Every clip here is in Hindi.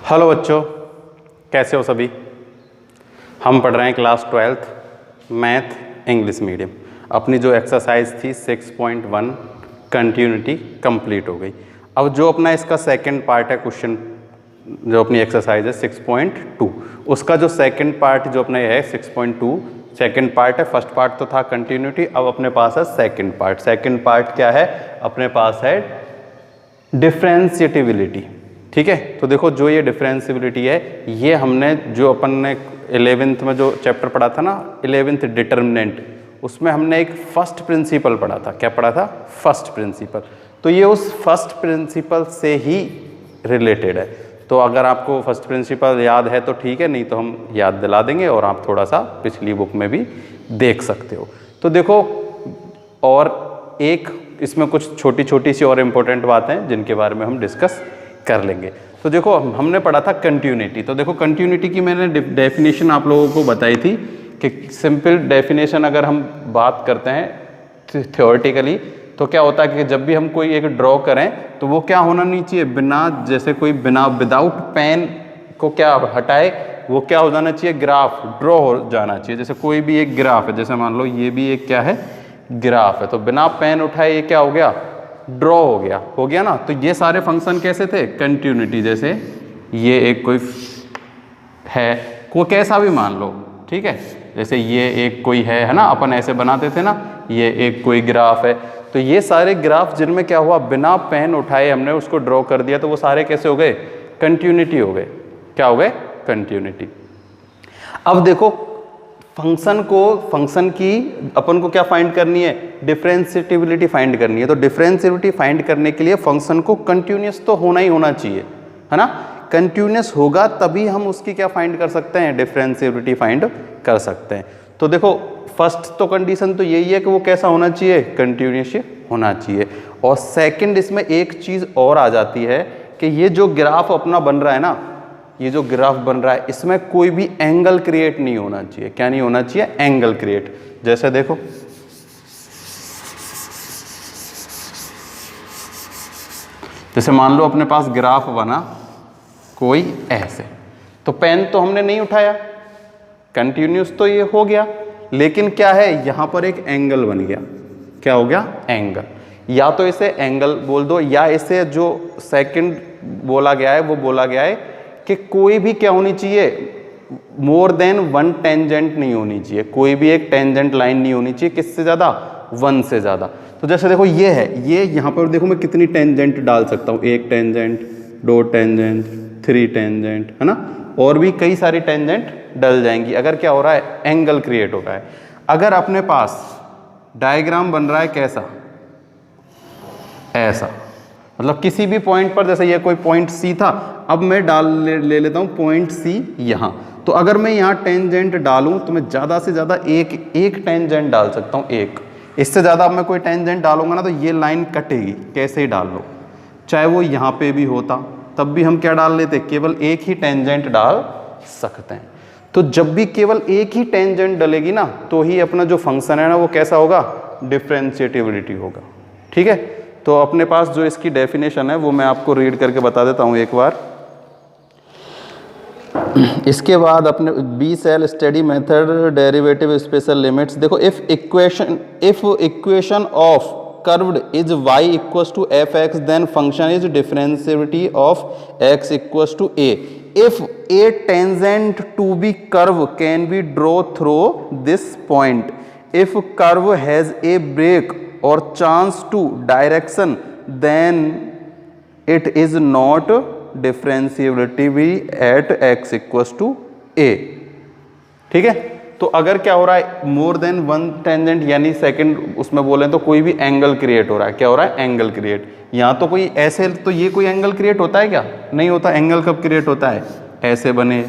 हेलो बच्चों, कैसे हो सभी। हम पढ़ रहे हैं class 12th math English medium. अपनी जो एक्सरसाइज थी 6.1 कंटिन्यूटी कंप्लीट हो गई। अब जो अपना इसका सेकंड पार्ट है क्वेश्चन, जो अपनी एक्सरसाइज है 6.2, उसका जो सेकंड पार्ट जो अपने है 6.2 सेकंड पार्ट है। फर्स्ट पार्ट तो था कंटिन्यूटी, अब अपने पास है सेकंड पार्ट। सेकंड पार्ट क्या है अपने पास है? डिफरेंशिएटिबिलिटी। ठीक है, तो देखो जो ये डिफरेंशिएबिलिटी है, ये हमने जो अपन ने 11th में जो चैप्टर पढ़ा था ना 11th डिटर्मिनेंट, उसमें हमने एक फर्स्ट प्रिंसिपल पढ़ा था। क्या पढ़ा था? First principle. तो ये उस फर्स्ट प्रिंसिपल से ही रिलेटेड है। तो अगर आपको फर्स्ट प्रिंसिपल याद है तो ठीक है, नहीं तो हम याद दिला देंगे और आप थोड़ा सा पिछली बुक में भी देख सकते हो। तो देखो, और एक इसमें कुछ छोटी छोटी सी और इम्पोर्टेंट बातें हैं जिनके बारे में हम डिस्कस कर लेंगे। तो देखो, हमने पढ़ा था कंटिन्यूटी। तो देखो, कंटिन्यूटी की मैंने डेफिनेशन आप लोगों को बताई थी कि सिंपल डेफिनेशन अगर हम बात करते हैं थ्योरेटिकली, तो क्या होता है कि जब भी हम कोई एक ड्रॉ करें तो वो क्या होना नहीं चाहिए, बिना जैसे कोई बिना विदाउट पेन को क्या हटाए, वो क्या हो जाना चाहिए, ग्राफ ड्रॉ हो जाना चाहिए। जैसे कोई भी एक ग्राफ है, जैसे मान लो ये भी एक क्या है, ग्राफ है, तो बिना पेन उठाए ये क्या हो गया, ड्रॉ हो गया ना। तो ये सारे फंक्शन कैसे थे? कंटिन्यूटी। जैसे ये एक कोई है, को कैसा भी मान लो, ठीक है, जैसे ये एक कोई है ना, अपन ऐसे बनाते थे ना, ये एक कोई ग्राफ है। तो ये सारे ग्राफ जिनमें क्या हुआ, बिना पेन उठाए हमने उसको ड्रॉ कर दिया, तो वो सारे कैसे हो गए? कंटिन्यूटी हो गए। क्या हो गए? कंटिन्यूटी। अब देखो, फंक्शन की अपन को क्या फाइंड करनी है? डिफरेंशिएटिबिलिटी फाइंड करनी है। तो डिफरेंशिएबिलिटी फाइंड करने के लिए फंक्शन को कंटिन्यूअस तो होना ही होना चाहिए, है ना। कंटिन्यूअस होगा तभी हम उसकी क्या फाइंड कर सकते हैं, डिफरेंशिएबिलिटी फाइंड कर सकते हैं। तो देखो, फर्स्ट तो कंडीशन तो यही है कि वो कैसा होना चाहिए, कंटिन्यूअस होना चाहिए। और सेकंड इसमें एक चीज और आ जाती है कि ये जो ग्राफ अपना बन रहा है ना, ये जो ग्राफ बन रहा है, इसमें कोई भी एंगल क्रिएट नहीं होना चाहिए। क्या नहीं होना चाहिए? Angle create. जैसे देखो, जैसे मान लो अपने पास ग्राफ बना कोई ऐसे, तो पेन तो हमने नहीं उठाया, कंटिन्यूस तो ये हो गया, लेकिन क्या है, यहां पर एक एंगल बन गया। क्या हो गया? एंगल। या तो इसे एंगल बोल दो, या इसे जो सेकंड बोला गया है वो बोला गया है कि कोई भी क्या होनी चाहिए, मोर देन वन टेंजेंट नहीं होनी चाहिए। कोई भी एक टेंजेंट लाइन नहीं होनी चाहिए, किससे ज्यादा? वन से ज्यादा। तो जैसे देखो, ये है, ये यहां पर देखो मैं कितनी टेंजेंट डाल सकता हूं, एक टेंजेंट, दो टेंजेंट, थ्री टेंजेंट, है ना, और भी कई सारी टेंजेंट डल जाएंगी अगर क्या हो रहा है, एंगल क्रिएट हो रहा है। अगर अपने पास डायग्राम बन रहा है कैसा, ऐसा, मतलब किसी भी पॉइंट पर, जैसे ये कोई पॉइंट सी था, अब मैं ले लेता हूं पॉइंट सी यहां। तो अगर मैं यहां टेंजेंट डालूं तो मैं ज्यादा से ज्यादा एक टेंजेंट डाल सकता हूं, एक। इससे ज्यादा अब मैं कोई टेंजेंट डालूंगा ना तो ये लाइन कटेगी, कैसे ही डाल लो। चाहे वो यहां पे भी होता तब भी हम क्या डाल लेते, केवल एक ही टेंजेंट डाल सकते हैं। तो जब भी केवल एक ही टेंजेंट डलेगी ना, तो ही अपना जो फंक्शन है ना वो कैसा होगा, डिफरेंशिएटिबिलिटी होगा। ठीक है, तो अपने पास जो इसकी डेफिनेशन है वो मैं आपको रीड करके बता देता हूं एक बार। इसके बाद अपने बी सेल study method, derivative special limits. देखो, if equation of curved is y equals to F X, then function is differentiability of x equals to a। If a tangent to be curve can be draw through this point, if curve has a break or chance to direction, then it is not differentiability at x equals to a। ठीक है, तो अगर क्या हो रहा है, मोर देन वन टेंजेंट, यानी सेकंड उसमें बोले तो कोई भी एंगल क्रिएट हो रहा है। क्या हो रहा है? Angle create. यहाँ तो कोई ऐसे, तो ये कोई एंगल क्रिएट होता है क्या? नहीं होता। एंगल कब क्रिएट होता है? ऐसे बने,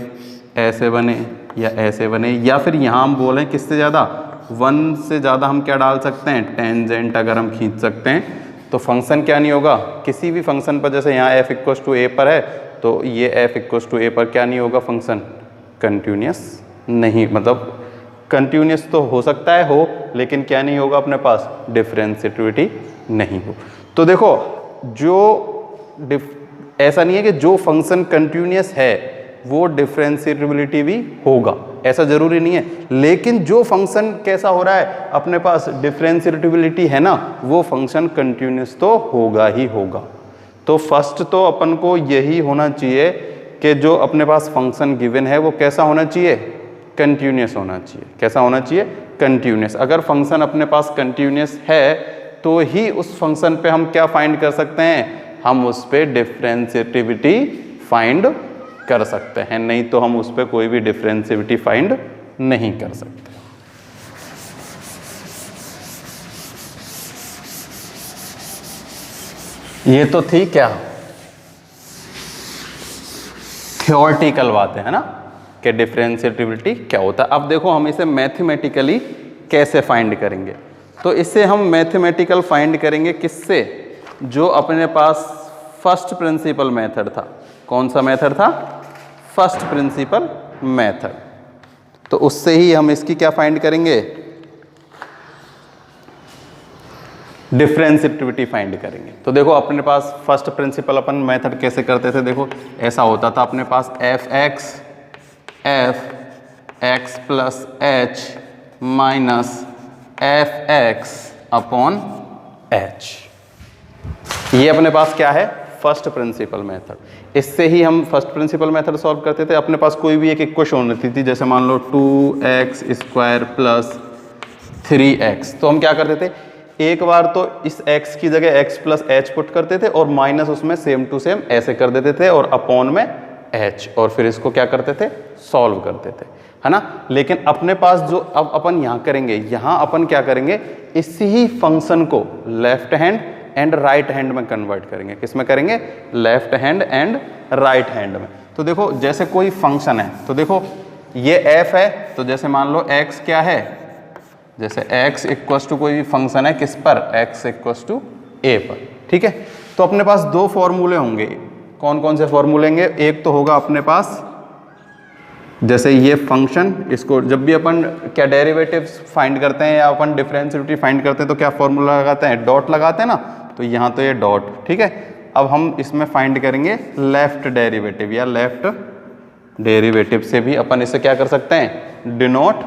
ऐसे बने, या ऐसे बने, या फिर यहाँ हम बोलें किससे ज़्यादा, वन से ज़्यादा हम क्या डाल सकते हैं, टेंजेंट अगर हम खींच सकते हैं, तो फंक्शन क्या नहीं होगा, किसी भी फंक्शन पर, जैसे यहाँ f इक्वल्स टू ए पर है, तो ये f इक्वल्स टू ए पर क्या नहीं होगा, फंक्शन कंटिन्यूअस नहीं, मतलब कंटिन्यूअस तो हो सकता है हो, लेकिन क्या नहीं होगा अपने पास, डिफरेंशिएटिबिलिटी नहीं हो। तो देखो, जो ऐसा नहीं है कि जो फंक्शन कंटिन्यूअस है वो डिफरेंशिएबिलिटी भी होगा, ऐसा जरूरी नहीं है। लेकिन जो फंक्शन कैसा हो रहा है, अपने पास डिफरेंशिएबिलिटी है ना, वो फंक्शन कंटिन्यूअस तो होगा ही होगा। तो फर्स्ट तो अपन को यही होना चाहिए कि जो अपने पास फंक्शन गिवन है वो कैसा होना चाहिए, कंटिन्यूअस होना चाहिए। कैसा होना चाहिए, कंटिन्यूअस। अगर फंक्शन अपने पास कंटिन्यूअस है तो ही उस फंक्शन पे हम क्या फाइंड कर सकते हैं, हम उस पे डिफरेंशिएबिलिटी फाइंड कर सकते हैं, नहीं तो हम उस पे कोई भी डिफरेंशिएबिलिटी फाइंड नहीं कर सकते। ये तो थी क्या, थ्योरेटिकल बातें है ना, कि डिफरेंशिएबिलिटी क्या होता है। अब देखो हम इसे मैथमेटिकली कैसे फाइंड करेंगे। तो इससे हम मैथमेटिकल फाइंड करेंगे किससे, जो अपने पास फर्स्ट प्रिंसिपल मेथड था। कौन सा मेथड था, फर्स्ट प्रिंसिपल मेथड। तो उससे ही हम इसकी क्या फाइंड करेंगे, डिफरेंशिएबिलिटी फाइंड करेंगे। तो देखो अपने पास फर्स्ट प्रिंसिपल अपन मेथड कैसे करते थे, देखो ऐसा होता था अपने पास F X plus H minus F X upon H. ये अपने पास क्या है, फर्स्ट प्रिंसिपल मेथड। इससे ही हम फर्स्ट प्रिंसिपल मेथड सॉल्व करते थे। अपने पास कोई भी एक इक्वेशन होती थी, जैसे मान लो 2x² प्लस 3x, तो हम क्या करते थे, एक बार तो इस x की जगह x प्लस एच पुट करते थे और माइनस उसमें सेम टू सेम ऐसे कर देते थे और अपॉन में h, और फिर इसको क्या करते थे, सॉल्व करते थे, है ना। लेकिन अपने पास जो अब अपन यहाँ करेंगे, यहाँ अपन क्या करेंगे, इसी ही फंक्शन को left hand and right hand में कन्वर्ट करेंगे। किस में करेंगे, left hand and right hand में। तो देखो जैसे कोई फंक्शन है, तो देखो ये f है, तो जैसे मान लो x क्या है, जैसे x इक्वल्स टू कोई भी फंक्शन है किस पर, x इक्वल्स टू a पर, ठीक है। तो अपने पास दो फॉर्मूले होंगे। कौन कौन से फॉर्मूले होंगे, एक तो होगा अपने पास जैसे ये फंक्शन, इसको जब भी अपन क्या डेरिवेटिव्स फाइंड करते हैं या अपन डिफरेंशिएबिलिटी फाइंड करते हैं तो क्या फॉर्मूला लगाते हैं, डॉट लगाते हैं ना। तो यहाँ तो ये डॉट, ठीक है। अब हम इसमें फाइंड करेंगे लेफ्ट डेरिवेटिव, या लेफ्ट डेरिवेटिव से भी अपन इसे क्या कर सकते हैं, डिनोट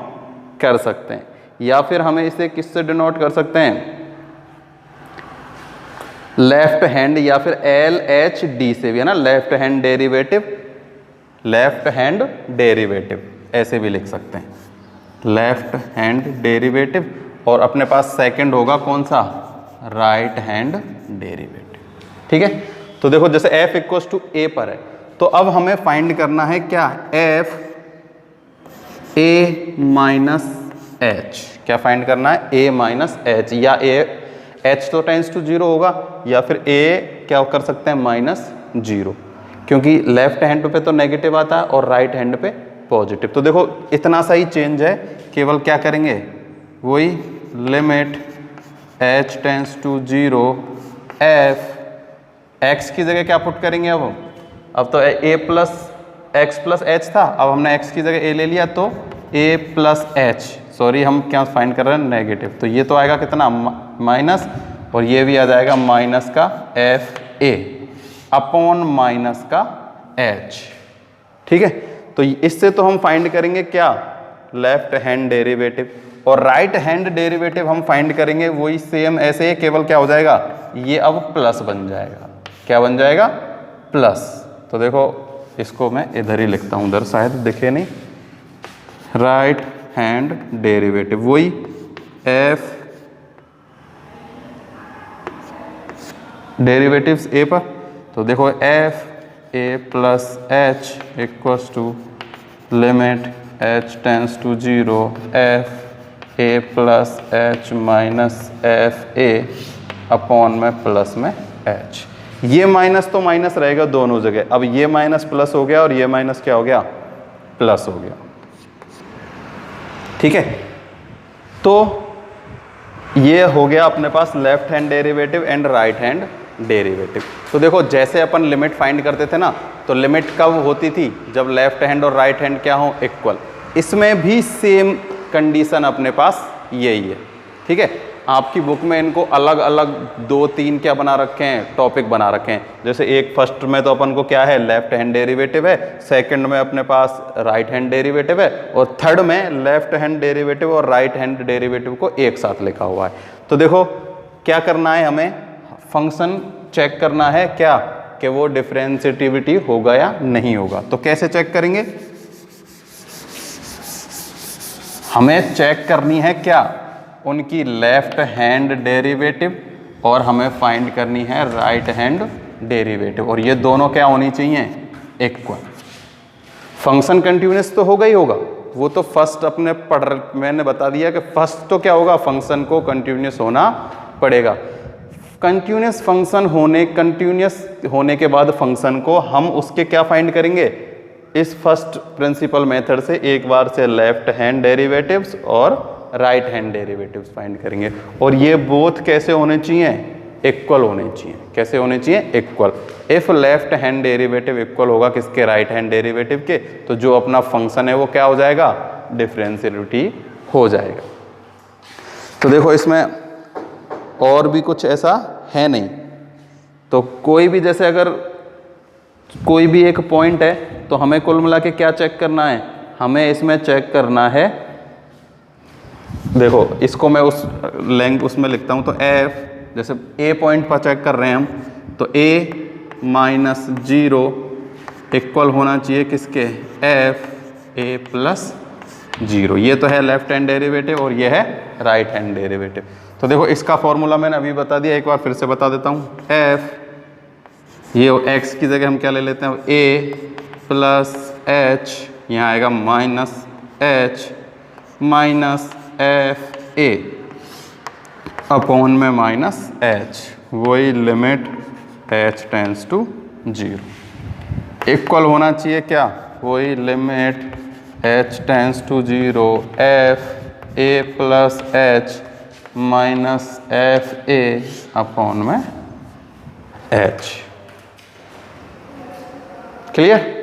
कर सकते हैं। या फिर हमें इसे किससे डिनोट कर सकते हैं, लेफ्ट हैंड या फिर LHD से भी, है ना, left hand derivative, left hand derivative ऐसे भी लिख सकते हैं, लेफ्ट हैंड डेरिवेटिव। और अपने पास सेकंड होगा कौन सा, राइट हैंड डेरिवेटिव, ठीक है। तो देखो जैसे f इक्वल्स टू a पर है, तो अब हमें फाइंड करना है क्या, f a माइनस h, क्या फाइंड करना है, a माइनस h, या h तो टेंस टू 0 होगा, या फिर a क्या कर सकते हैं, -0, क्योंकि लेफ्ट हैंड पे तो नेगेटिव आता है और राइट हैंड पे पॉजिटिव। तो देखो इतना सा ही चेंज है, केवल क्या करेंगे, वही limit h tends to 0 f, x की जगह क्या पुट करेंगे, अब तो a plus x plus h था, अब हमने x की जगह a ले लिया तो a प्लस h, सॉरी हम क्या फाइंड कर रहे हैं, नेगेटिव। तो ये तो आएगा कितना, माइनस, और ये भी आ जाएगा माइनस का fa अपॉन माइनस का h, ठीक है। तो इससे तो हम फाइंड करेंगे क्या, लेफ्ट हैंड डेरिवेटिव, और राइट हैंड डेरिवेटिव हम फाइंड करेंगे वही सेम ऐसे, केवल क्या हो जाएगा, ये अब प्लस बन जाएगा। क्या बन जाएगा, प्लस। तो देखो इसको मैं इधर ही लिखता हूँ, उधर शायद दिखे नहीं, राइट हैंड डेरिवेटिव वही f डेरिवेटिव्स a पर। तो देखो f a plus h equals to limit h tends to 0 f a plus h minus f a upon में प्लस में h। ये माइनस तो माइनस रहेगा दोनों जगह, अब ये माइनस प्लस हो गया और ये माइनस क्या हो गया, प्लस हो गया, ठीक है। तो ये हो गया अपने पास left hand derivative and right hand derivative. तो देखो जैसे अपन लिमिट फाइंड करते थे ना, तो लिमिट कब होती थी, जब लेफ्ट हैंड और राइट हैंड क्या हो, इक्वल। इसमें भी सेम कंडीशन अपने पास यही है, ठीक है। आपकी बुक में इनको अलग अलग 2-3 क्या बना रखे हैं, टॉपिक बना रखे हैं। जैसे एक फर्स्ट में तो अपन को क्या है, लेफ्ट हैंड डेरिवेटिव है, सेकंड में अपने पास राइट हैंड डेरिवेटिव है, और थर्ड में लेफ्ट हैंड डेरिवेटिव और राइट हैंड डेरिवेटिव को एक साथ लिखा हुआ है। तो देखो क्या करना है, हमें फंक्शन चेक करना है क्या, कि वो डिफरेंशिएटिविटी होगा या नहीं होगा। तो कैसे चेक करेंगे, हमें चेक करनी है क्या, उनकी लेफ्ट हैंड डेरिवेटिव, और हमें फाइंड करनी है राइट हैंड डेरिवेटिव, और ये दोनों क्या होनी चाहिए, इक्वल। फंक्शन कंटिन्यूअस तो होगा ही होगा, वो तो फर्स्ट अपने मैंने बता दिया कि फर्स्ट तो क्या होगा, फंक्शन को कंटिन्यूअस होना पड़ेगा। कंटिन्यूअस फंक्शन कंटिन्यूअस होने के बाद फंक्शन को हम उसके क्या फाइंड करेंगे, इस फर्स्ट प्रिंसिपल मेथड से एक बार से लेफ्ट हैंड डेरिवेटिव्स और राइट हैंड डेरिवेटिव्स फाइंड करेंगे, और ये बोथ कैसे होने चाहिए, इक्वल होने चाहिए। कैसे होने चाहिए, equal. If left hand derivative equal होगा किसके, राइट हैंड डेरिवेटिव के, तो जो अपना फंक्शन है वो क्या हो जाएगा, डिफरेंशिएबिलिटी हो जाएगा। तो देखो इसमें और भी कुछ ऐसा है नहीं, तो कोई भी जैसे अगर कोई भी एक पॉइंट है तो हमें कुल मिला के क्या चेक करना है, हमें इसमें चेक करना है, देखो इसको मैं उस लेंथ उसमें लिखता हूँ, तो एफ जैसे ए पॉइंट पर चेक कर रहे हैं हम, तो ए माइनस 0 इक्वल होना चाहिए किसके, एफ ए प्लस 0। ये तो है लेफ्ट हैंड डेरिवेटिव और ये है राइट हैंड डेरिवेटिव। तो देखो इसका फॉर्मूला मैंने अभी बता दिया, एक बार फिर से बता देता हूँ। एफ ये एक्स की जगह हम क्या ले लेते हैं, ए प्लस एच, यहाँ आएगा minus h minus f a upon में माइनस एच, वही limit h tends to 0 equal होना चाहिए क्या, वही limit h tends to 0 f a plus H minus f a upon में एच। क्लियर।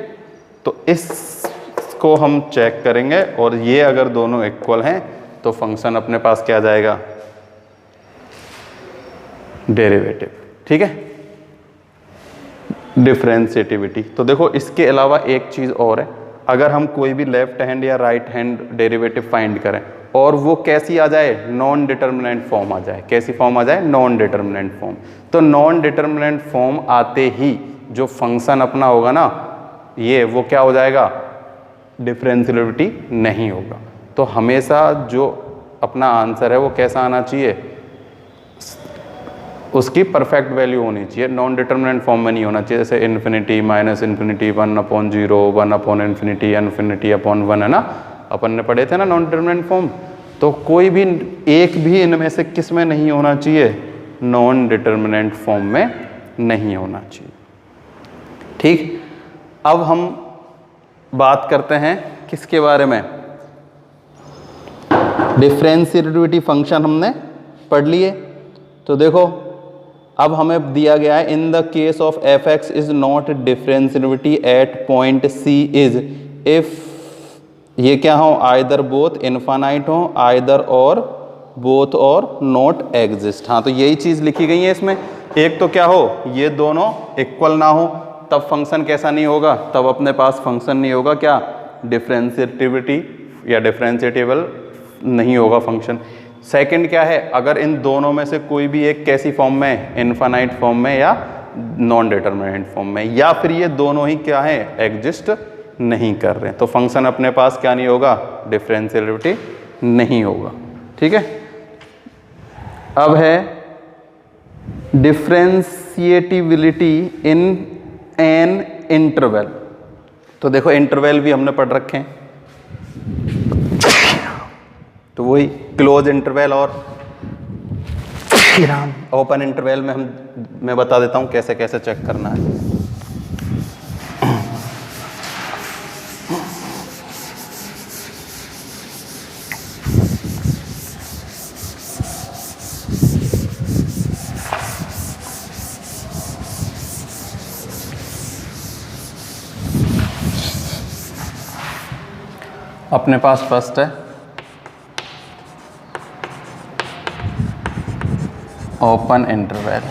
तो इसको हम चेक करेंगे, और ये अगर दोनों इक्वल हैं तो फंक्शन अपने पास क्या आ जाएगा, डेरिवेटिव। ठीक है, डिफरेंशिएटिविटी। तो देखो इसके अलावा एक चीज और है, अगर हम कोई भी लेफ्ट हैंड या राइट हैंड डेरिवेटिव फाइंड करें और वो कैसी आ जाए, नॉन डिटर्मिनेंट फॉर्म आ जाए। कैसी फॉर्म आ जाए, नॉन डिटर्मिनेंट फॉर्म। तो नॉन डिटर्मिनेंट फॉर्म आते ही जो फंक्शन अपना होगा ना, ये वो क्या हो जाएगा, डिफरेंशिएबिलिटी नहीं होगा। तो हमेशा जो अपना आंसर है वो कैसा आना चाहिए, उसकी परफेक्ट वैल्यू होनी चाहिए, नॉन डिटर्मिनेंट फॉर्म में नहीं होना चाहिए। जैसे इन्फिनिटी, माइनस इन्फिनिटी, 1/0, 1/इन्फिनिटी, इन्फिनिटी अपॉन 1 है ना, अपन ने पढ़े थे ना नॉन डिटर्मिनेंट फॉर्म। तो कोई भी एक भी इनमें से किस में नहीं होना चाहिए, नॉन डिटर्मिनेंट फॉर्म में नहीं होना चाहिए। ठीक, अब हम बात करते हैं किसके बारे में, डिफरेंशिएबिलिटी फंक्शन हमने पढ़ लिए। तो देखो अब हमें दिया गया है, in the case of f x is not differentiability at point c is if ये क्या हो, आइदर बोथ इनफाइनाइट हो, आइदर और बोथ और नॉट एग्जिस्ट। हाँ, तो यही चीज लिखी गई है इसमें। एक तो क्या हो, ये दोनों इक्वल ना हो, तब फंक्शन कैसा नहीं होगा, तब अपने पास फंक्शन नहीं होगा क्या, डिफरेंशिएटिविटी या डिफरेंशिएटेबल नहीं होगा फंक्शन। सेकंड क्या है, अगर इन दोनों में से कोई भी एक कैसी फॉर्म में, इनफाइनाइट फॉर्म में या नॉन डिटरमिनेंट फॉर्म में, या फिर ये दोनों ही क्या है, एग्जिस्ट नहीं कर रहे, तो फंक्शन अपने पास क्या नहीं होगा, डिफरेंशिएबिलिटी नहीं होगा। ठीक है, अब है डिफरेंशिएटिबिलिटी इन एन इंटरवल। तो देखो इंटरवल भी हमने पढ़ रखे हैं, तो वही क्लोज इंटरवल और ओपन इंटरवल में मैं बता देता हूं कैसे कैसे चेक करना है। अपने पास फर्स्ट है open interval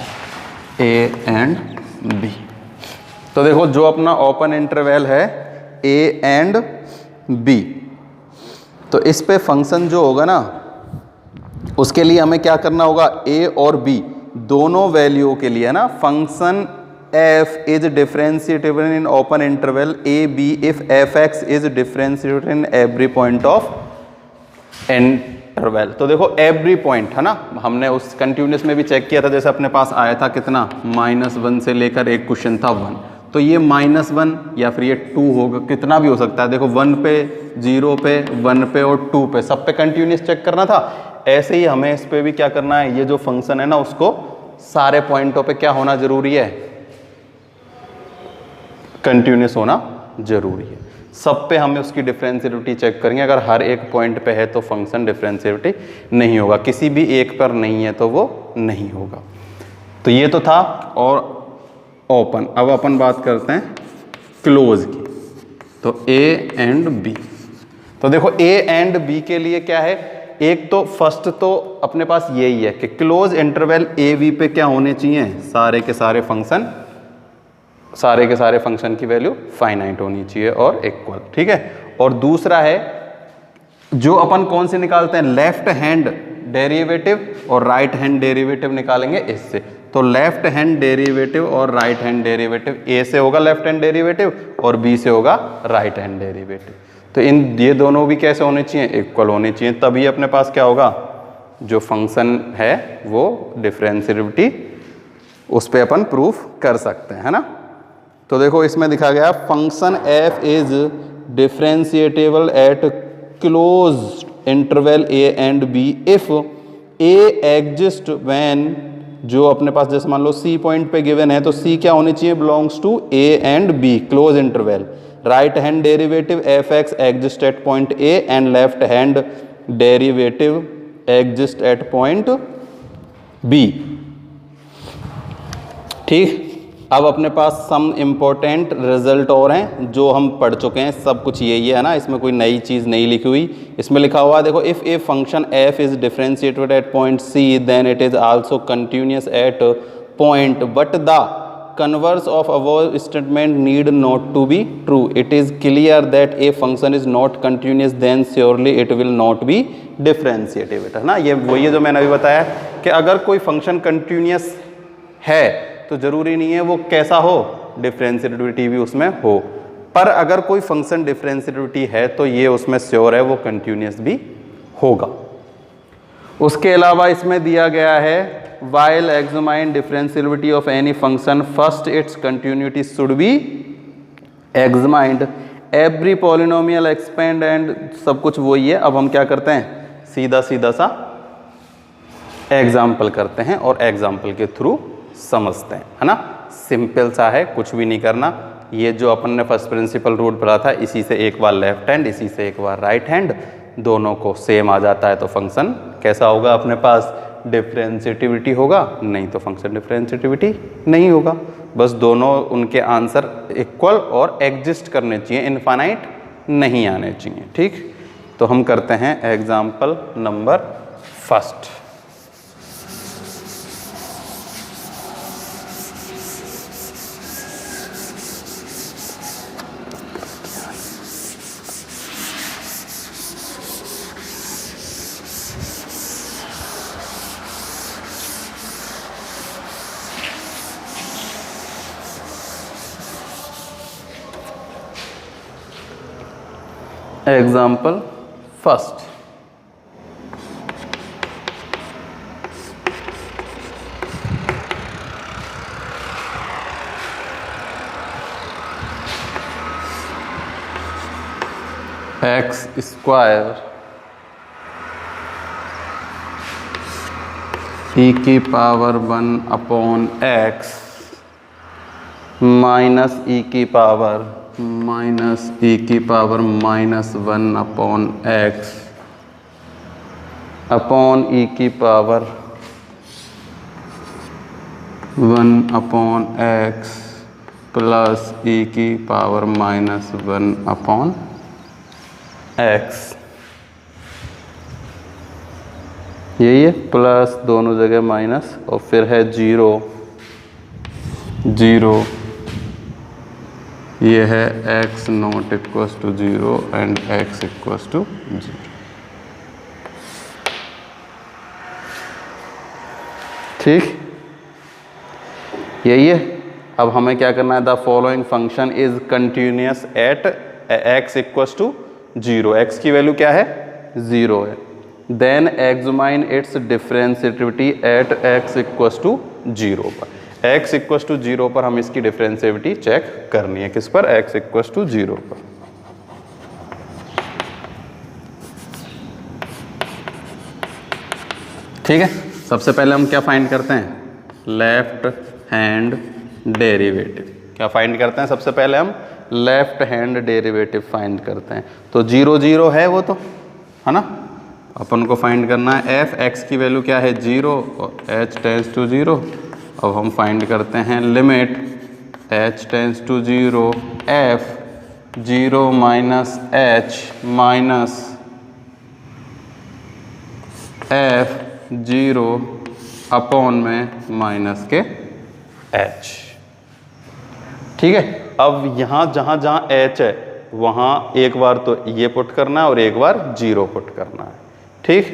A and b. तो देखो जो अपना ओपन इंटरवल है ए एंड बी, तो इस पे फंक्शन जो होगा ना उसके लिए हमें क्या करना होगा, ए और बी दोनों वैल्यू के लिए है ना, function f is differentiable in open interval A B if F x is differentiable in every point of interval. तो देखो एवरी पॉइंट है ना, हमने उस कंटिन्यूस में भी चेक किया था, जैसे अपने पास आया था कितना -1 से लेकर एक क्वेश्चन था 1, तो ये -1 या फिर ये 2 होगा, कितना भी हो सकता है। देखो 1 पे, 0 पे, 1 पे और 2 पे, सब पे कंटिन्यूस चेक करना था। ऐसे ही हमें इस पे भी क्या करना है, ये जो फंक्शन है ना उसको सारे पॉइंटों पे क्या होना जरूरी है, कंटिन्यूस होना जरूरी है। सब पे हमें उसकी डिफरेंशिएबिलिटी चेक करेंगे, अगर हर एक पॉइंट पे है तो फंक्शन डिफरेंशिएबिलिटी नहीं होगा, किसी भी एक पर नहीं है तो वो नहीं होगा। तो ये तो था और ओपन। अब अपन बात करते हैं क्लोज की। तो ए एंड बी, तो देखो ए एंड बी के लिए क्या है, एक तो फर्स्ट तो अपने पास यही है कि क्लोज इंटरवल ए बी पे क्या होने चाहिए, सारे के सारे फंक्शन की वैल्यू फाइनाइट होनी चाहिए और इक्वल, ठीक है। और दूसरा है जो अपन कौन से निकालते हैं, लेफ्ट हैंड डेरिवेटिव और राइट हैंड डेरिवेटिव निकालेंगे इससे। तो लेफ्ट हैंड डेरिवेटिव और राइट हैंड डेरिवेटिव, ए से होगा लेफ्ट हैंड डेरिवेटिव और बी से होगा राइट हैंड डेरिवेटिव। तो ये दोनों भी कैसे होने चाहिए, इक्वल होने चाहिए, तभी अपने पास क्या होगा, जो फंक्शन है वो डिफरेंशिएबिलिटी उस पर अपन प्रूफ कर सकते हैं, है ना। तो देखो इसमें दिखा गया function F is differentiable at close interval A and B if A exist when, जो अपने पास जैसे मान लो सी पॉइंट पे गिवन है तो सी क्या होनी चाहिए, belongs to A and be close interval. Right hand derivative F x exist at point A and left hand derivative exist at point B, ठीक। अब अपने पास सम इम्पोर्टेंट रिजल्ट और हैं जो हम पढ़ चुके हैं, सब कुछ यही है ना, इसमें कोई नई चीज़ नहीं लिखी हुई। इसमें लिखा हुआ है देखो, if a function F is differentiated at point c then it is also continuous at point but the converse of above statement need not to be true. It is clear that a function is not continuous, then surely it will not be differentiative, है ना। ये वही है जो मैंने अभी बताया कि अगर कोई फंक्शन कंटिन्यूअस है तो जरूरी नहीं है वो कैसा हो, डिफरेंशिएबिलिटी भी उसमें हो, पर अगर कोई फंक्शन डिफरेंशिएबिलिटी है तो ये उसमें श्योर है वो कंटिन्यूअस भी होगा। उसके अलावा इसमें दिया गया है while examine differentiability of any function, first its continuity should be examined, every polynomial expand and सब कुछ वही है। अब हम क्या करते हैं, सीधा सा एग्जाम्पल करते हैं और एग्जाम्पल के थ्रू समझते हैं, है ना। सिंपल सा है, कुछ भी नहीं करना। ये जो अपन ने फर्स्ट प्रिंसिपल रूल पढ़ा था, इसी से एक बार लेफ्ट हैंड, इसी से एक बार राइट हैंड, दोनों को सेम आ जाता है तो फंक्शन कैसा होगा, अपने पास डिफरेंशिएटिविटी होगा, नहीं तो फंक्शन डिफरेंशिएटिविटी नहीं होगा। बस दोनों उनके आंसर इक्वल और एग्जिस्ट करने चाहिए, इनफाइनाइट नहीं आने चाहिए, ठीक। तो हम करते हैं example number first. Example first, x square e की power 1 upon x minus e की power -1 upon x upon e की power 1 upon x plus e की पावर -1 अपॉन x। यही है, प्लस दोनों जगह माइनस, और फिर है 0 0, ये है x not equals to 0 and x equals to 0। ठीक, यही है। अब हमें क्या करना है, the following function is continuous at x equals to 0, x की वैल्यू क्या है 0 है। Then examine its differentiability at x equals to 0 पर, x इक्वल्स टू 0 पर हम इसकी डिफरेंशिएबिलिटी चेक करनी है। किस पर, x इक्वल्स टू 0 पर। ठीक है, सबसे पहले हम क्या फाइंड करते हैं, लेफ्ट हैंड डेरिवेटिव। क्या फाइंड करते हैं, सबसे पहले हम लेफ्ट हैंड डेरिवेटिव फाइंड करते हैं। तो 0 0 है वो, तो है ना, अपन को फाइंड करना है f, x की वैल्यू क्या है 0 और h टेंस टू 0। अब हम फाइंड करते हैं limit h tends to 0 f 0 minus h minus f 0 upon में माइनस के h। ठीक है, अब यहाँ जहाँ जहाँ h है वहाँ एक बार तो ये पुट करना है और एक बार 0 पुट करना है। ठीक,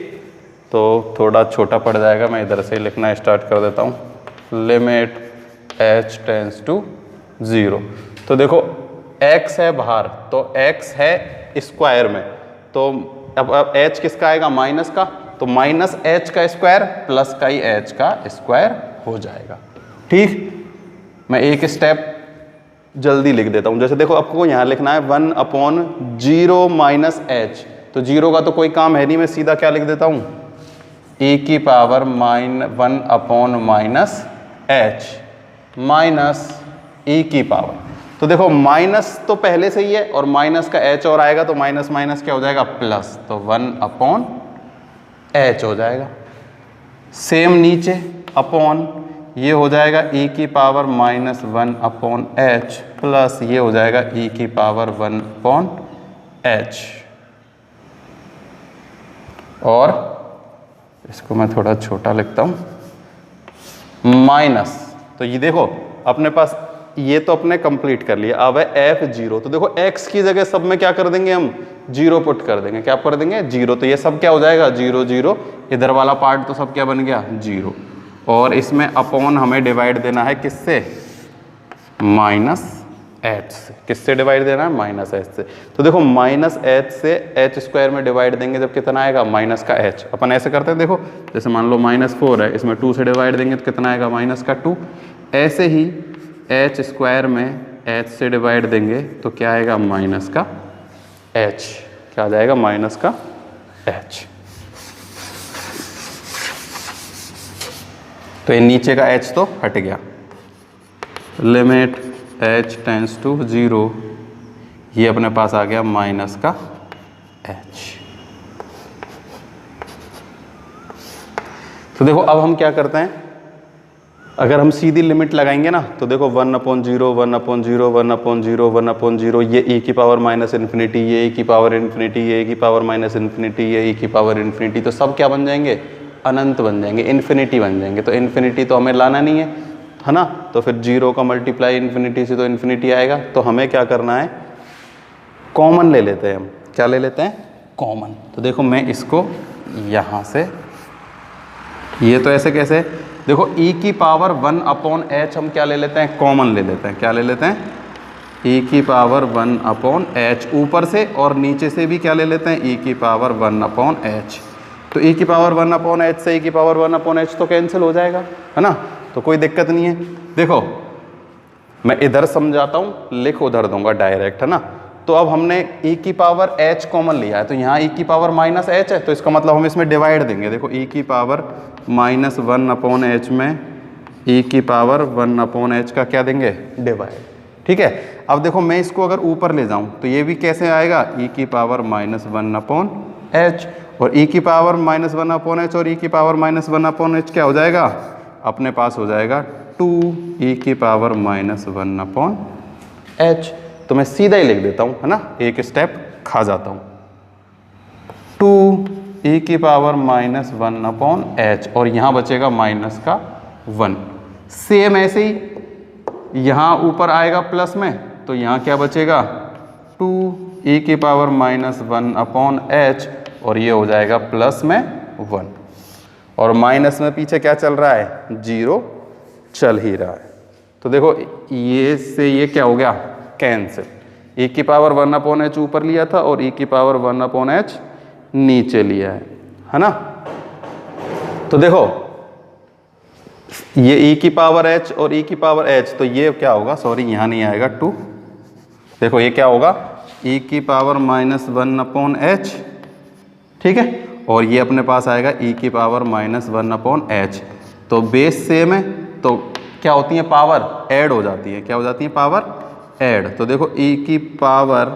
तो थोड़ा छोटा पड़ जाएगा, मैं इधर से लिखना स्टार्ट कर देता हूँ। लिमिट h टेंस टू 0, तो देखो x है बाहर, तो x है स्क्वायर में, तो अब h किसका आएगा, माइनस का, तो माइनस h का स्क्वायर प्लस का ही h का स्क्वायर हो जाएगा। ठीक, मैं एक स्टेप जल्दी लिख देता हूँ। जैसे देखो आपको यहाँ लिखना है 1 अपॉन 0 माइनस h, तो 0 का तो कोई काम है नहीं, मैं सीधा क्या लिख देता हूँ, e की power 1 upon minus h minus e की पावर। तो देखो माइनस तो पहले से ही है और माइनस का h और आएगा, तो माइनस माइनस क्या हो जाएगा, प्लस, तो 1 अपॉन h हो जाएगा। सेम नीचे अपॉन, ये हो जाएगा e की power minus 1 upon h plus ये हो जाएगा e की पावर 1 अपॉन h। और इसको मैं थोड़ा छोटा लिखता हूँ, माइनस, तो ये देखो अपने पास ये तो अपने कंप्लीट कर लिया। अब है f0, तो देखो x की जगह सब में क्या कर देंगे हम, 0 पुट कर देंगे। क्या कर देंगे, 0, तो ये सब क्या हो जाएगा 0 0, इधर वाला पार्ट तो सब क्या बन गया 0, और इसमें अपॉन हमें डिवाइड देना है किससे, माइनस h से। किससे डिवाइड देना है, माइनस h से। तो देखो माइनस h से h स्क्वायर में डिवाइड देंगे जब कितना आएगा, माइनस का h। अपन ऐसे करते हैं, देखो जैसे मान लो -4 है, इसमें 2 से डिवाइड देंगे तो कितना आएगा, माइनस का 2। ऐसे ही h स्क्वायर में h से डिवाइड देंगे तो क्या आएगा, माइनस का h। क्या आ जाएगा, माइनस का h। तो ये नीचे का h तो हट गया। लिमिट h टेंस टू 0, ये अपने पास आ गया माइनस का h। तो देखो अब हम क्या करते हैं, अगर हम सीधी लिमिट लगाएंगे ना, तो देखो 1 अपॉन 0 1 अपॉन 0 1 अपॉन 0 1 अपॉन 0, ये e की पावर माइनस इन्फिनिटी, ये e की पावर इन्फिनिटी, ये e की पावर माइनस इन्फिनिटी, ये e की पावर इन्फिनिटी, तो सब क्या बन जाएंगे, अनंत बन जाएंगे, इन्फिनिटी बन जाएंगे। तो इन्फिनिटी तो हमें लाना नहीं है ना, तो फिर 0 का मल्टीप्लाई इन्फिनिटी से तो इन्फिनिटी आएगा। तो हमें क्या करना है, कॉमन ले लेते हैं हम। क्या ले लेते हैं, कॉमन। तो देखो मैं इसको यहाँ से, ये तो ऐसे कैसे, देखो e की पावर 1 अपॉन h हम क्या ले लेते हैं, कॉमन ले लेते हैं। क्या ले लेते हैं, e की पावर 1 अपॉन h, ऊपर से और नीचे से भी क्या ले लेते हैं, e की पावर 1 अपॉन h। तो e की पावर 1 अपॉन h से e की पावर 1 अपॉन h तो कैंसिल हो जाएगा, है ना, तो कोई दिक्कत नहीं है। देखो मैं इधर समझाता हूँ, लिख उधर दूंगा डायरेक्ट, है ना। तो अब हमने e की पावर h कॉमन लिया है, तो यहाँ e की पावर माइनस h है, तो इसका मतलब हम इसमें डिवाइड देंगे। देखो e की पावर माइनस 1 अपॉन h में e की पावर 1 अपॉन h का क्या देंगे, डिवाइड। ठीक है, अब देखो मैं इसको अगर ऊपर ले जाऊँ तो ये भी कैसे आएगा, e की पावर माइनस 1 अपॉन h, और e की पावर माइनस 1 अपॉन h और e की पावर माइनस 1 अपॉन h क्या हो जाएगा, अपने पास हो जाएगा 2e की पावर माइनस 1 अपॉन h। तो मैं सीधा ही लिख देता हूँ, है ना, एक स्टेप खा जाता हूँ, 2 e की पावर माइनस 1 अपॉन एच, और यहाँ बचेगा माइनस का 1। सेम ऐसे ही यहाँ ऊपर आएगा प्लस में, तो यहाँ क्या बचेगा 2 e की पावर माइनस 1 अपॉन एच, और ये हो जाएगा प्लस में 1, और माइनस में पीछे क्या चल रहा है 0 चल ही रहा है। तो देखो ये से ये क्या हो गया कैंसिल, e की पावर 1 अपॉन एच ऊपर लिया था और e की पावर 1 अपॉन एच नीचे लिया है ना। तो देखो ये e की पावर h और e की पावर h, तो ये क्या होगा, सॉरी यहाँ नहीं आएगा 2, देखो ये क्या होगा e की पावर माइनस 1 अपॉन एच, ठीक है, और ये अपने पास आएगा e की पावर माइनस 1 अपॉन एच। तो बेस सेम है तो क्या होती है पावर ऐड हो जाती है, क्या हो जाती है पावर ऐड। तो देखो e की पावर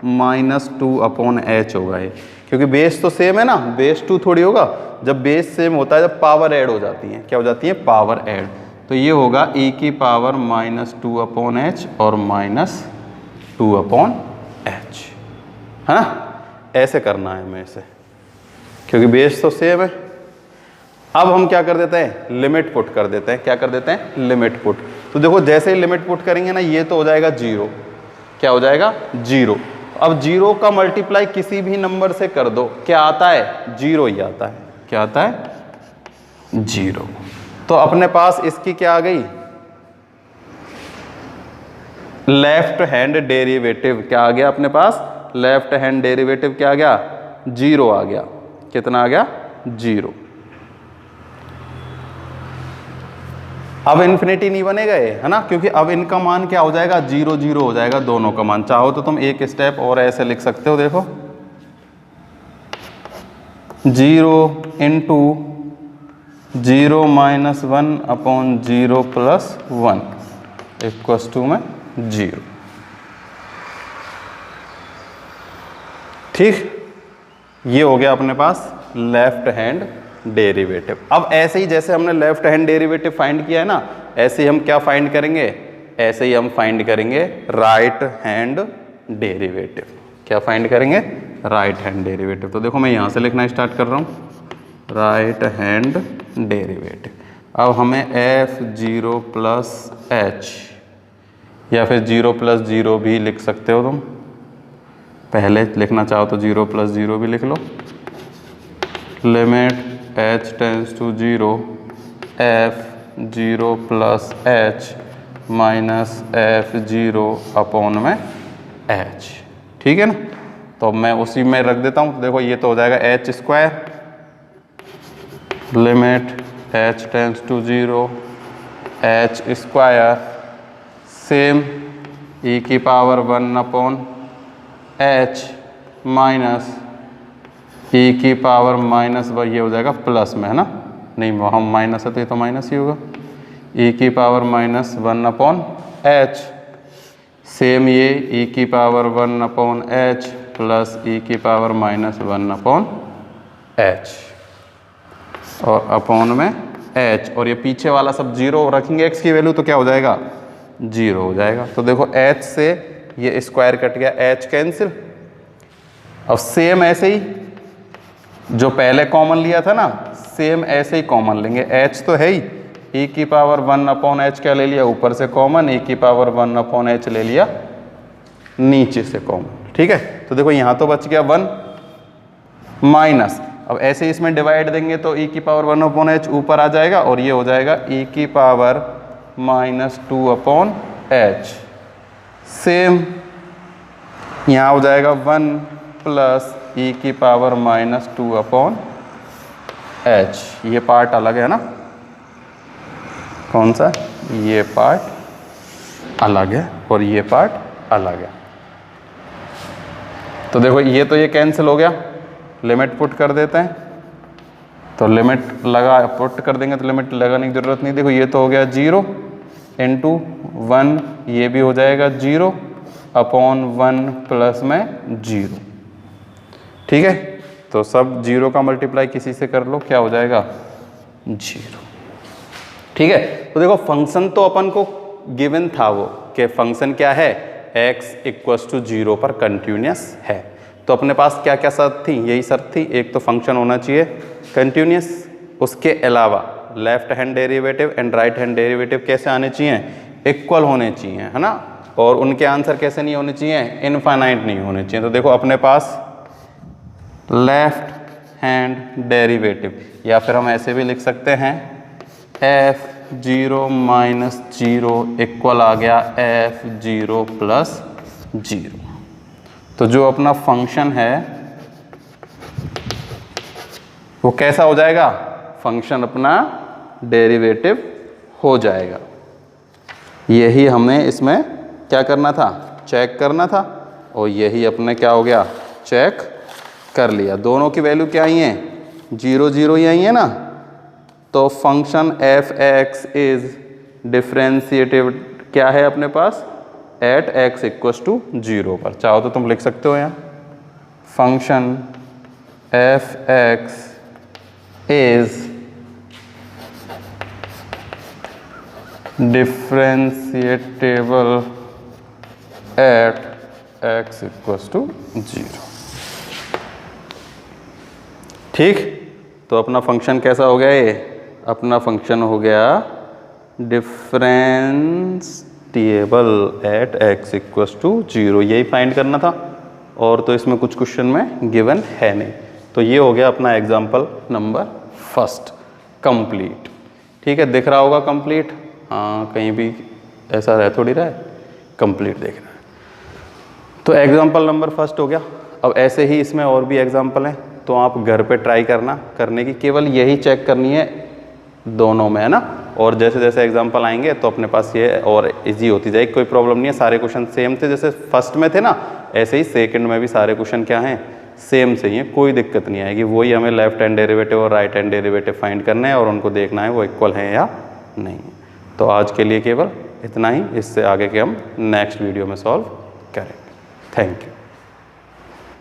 माइनस 2 अपॉन एच होगा ये, क्योंकि बेस तो सेम है ना, बेस 2 थोड़ी होगा, जब बेस सेम होता है जब पावर ऐड हो जाती है, क्या हो जाती है पावर ऐड। तो ये होगा e की पावर माइनस 2 अपॉन एच और माइनस 2 अपॉन एच, है ना। ऐसे करना है हमें इसे, क्योंकि बेस तो सेम है। अब हम क्या कर देते हैं लिमिट पुट कर देते हैं, क्या कर देते हैं लिमिट पुट। तो देखो जैसे ही लिमिट पुट करेंगे ना ये तो हो जाएगा 0, क्या हो जाएगा 0। अब 0 का मल्टीप्लाई किसी भी नंबर से कर दो, क्या आता है 0 ही आता है, क्या आता है 0। तो अपने पास इसकी क्या आ गई लेफ्ट हैंड डेरिवेटिव, क्या आ गया अपने पास लेफ्ट हैंड डेरिवेटिव, क्या आ गया 0 आ गया। कितना आ गया 0। अब इन्फिनिटी नहीं बनेगा ये, है ना, क्योंकि अब इनका मान क्या हो जाएगा 0 0 हो जाएगा दोनों का मान। चाहो तो तुम एक स्टेप और ऐसे लिख सकते हो, देखो 0 into 0 minus 1 upon 0 plus 1 equals to में 0। ठीक, ये हो गया अपने पास लेफ्ट हैंड डेरिवेटिव। अब ऐसे ही जैसे हमने लेफ्ट हैंड डेरिवेटिव फाइंड किया है ना, ऐसे ही हम क्या फाइंड करेंगे, ऐसे ही हम फाइंड करेंगे राइट हैंड डेरिवेटिव। क्या फाइंड करेंगे राइट हैंड डेरिवेटिव। तो देखो मैं यहाँ से लिखना स्टार्ट कर रहा हूँ, राइट हैंड डेरिवेटिव। अब हमें f0 प्लस एच, या फिर 0 प्लस 0 भी लिख सकते हो तुम, पहले लिखना चाहो तो 0 प्लस 0 भी लिख लो। Limit h tends to 0 f0 plus h minus f0 upon में h, ठीक है ना। तो मैं उसी में रख देता हूँ, देखो ये तो हो जाएगा h square, limit h tends to 0 h square, same e की power 1 upon h minus e की पावर माइनस ये हो जाएगा प्लस में, है ना, नहीं वहाँ माइनस है तो ये तो माइनस ही होगा, e की power minus 1 upon h, same ये e की power 1 upon h plus e की पावर माइनस 1 अपॉन h और अपॉन में h, और ये पीछे वाला सब 0 रखेंगे x की वैल्यू तो क्या हो जाएगा 0 हो जाएगा। तो देखो h से ये स्क्वायर कट गया, h कैंसिल। अब सेम ऐसे ही जो पहले कॉमन लिया था ना, सेम ऐसे ही कॉमन लेंगे, h तो है ही, e की पावर 1 अपॉन h क्या ले लिया ऊपर से कॉमन, e की पावर 1 अपॉन h ले लिया नीचे से कॉमन, ठीक है। तो देखो यहाँ तो बच गया 1 माइनस, अब ऐसे ही इसमें डिवाइड देंगे तो e की पावर 1 अपॉन h ऊपर आ जाएगा और ये हो जाएगा e की power minus 2 upon h, same यहाँ हो जाएगा 1 प्लस e की पावर माइनस 2 अपॉन h। ये पार्ट अलग है ना, कौन सा, ये पार्ट अलग है और ये पार्ट अलग है। तो देखो ये तो ये कैंसिल हो गया, लिमिट पुट कर देते हैं, तो लिमिट लगा पुट कर देंगे तो लिमिट लगाने की ज़रूरत नहीं। देखो ये तो हो गया 0 इंटू 1, ये भी हो जाएगा 0 अपॉन 1 प्लस में 0, ठीक है। तो सब 0 का मल्टीप्लाई किसी से कर लो, क्या हो जाएगा 0, ठीक है। तो देखो फंक्शन तो अपन को गिवन था वो कि फंक्शन क्या है x इक्वल्स टू 0 पर कंटिन्यूअस है। तो अपने पास क्या क्या शर्त थी, यही शर्त थी, एक तो फंक्शन होना चाहिए कंटिन्यूस, उसके अलावा left hand derivative and right hand derivative कैसे आने चाहिए, इक्वल होने चाहिए, है ना, और उनके आंसर कैसे नहीं होने चाहिए, इनफाइनाइट नहीं होने चाहिए। तो देखो अपने पास लेफ्ट हैंड डेरिवेटिव, या फिर हम ऐसे भी लिख सकते हैं f0 माइनस 0 इक्वल आ गया f0 प्लस 0। तो जो अपना फंक्शन है वो कैसा हो जाएगा, फंक्शन अपना डेरिवेटिव हो जाएगा। यही हमें इसमें क्या करना था, चेक करना था, और यही अपने क्या हो गया, चेक कर लिया। दोनों की वैल्यू क्या आई है, 0 0 ही आई है ना। तो function F x is differentiable क्या है अपने पास, एट एक्स इक्वस टू 0 पर। चाहो तो तुम लिख सकते हो यहाँ function F x is differentiable at x equals to 0। ठीक, तो अपना फंक्शन कैसा हो गया, ये अपना फंक्शन हो गया differentiable at x equals to 0। यही फाइंड करना था, और तो इसमें कुछ क्वेश्चन में गिवन है नहीं। तो ये हो गया अपना एग्जाम्पल नंबर फर्स्ट कंप्लीट। ठीक है, दिख रहा होगा कंप्लीट, हाँ कहीं भी ऐसा रह थोड़ी रहा है, कंप्लीट देख रहा है। तो एग्जाम्पल नंबर फर्स्ट हो गया। अब ऐसे ही इसमें और भी एग्जाम्पल हैं, तो आप घर पे ट्राई करने की, केवल यही चेक करनी है दोनों में, है ना। और जैसे जैसे एग्जाम्पल आएंगे तो अपने पास ये और इजी होती जाएगी, कोई प्रॉब्लम नहीं है। सारे क्वेश्चन सेम थे, जैसे फर्स्ट में थे ना, ऐसे ही सेकंड में भी सारे क्वेश्चन क्या हैं, सेम से ही है, कोई दिक्कत नहीं आएगी। वही हमें लेफ्ट हैंड डेरिवेटिव और राइट हैंड डेरिवेटिव फाइंड करना है, और उनको देखना है वो इक्वल है या नहीं। तो आज के लिए केवल इतना ही, इससे आगे के हम नेक्स्ट वीडियो में सॉल्व करेंगे। Thank you.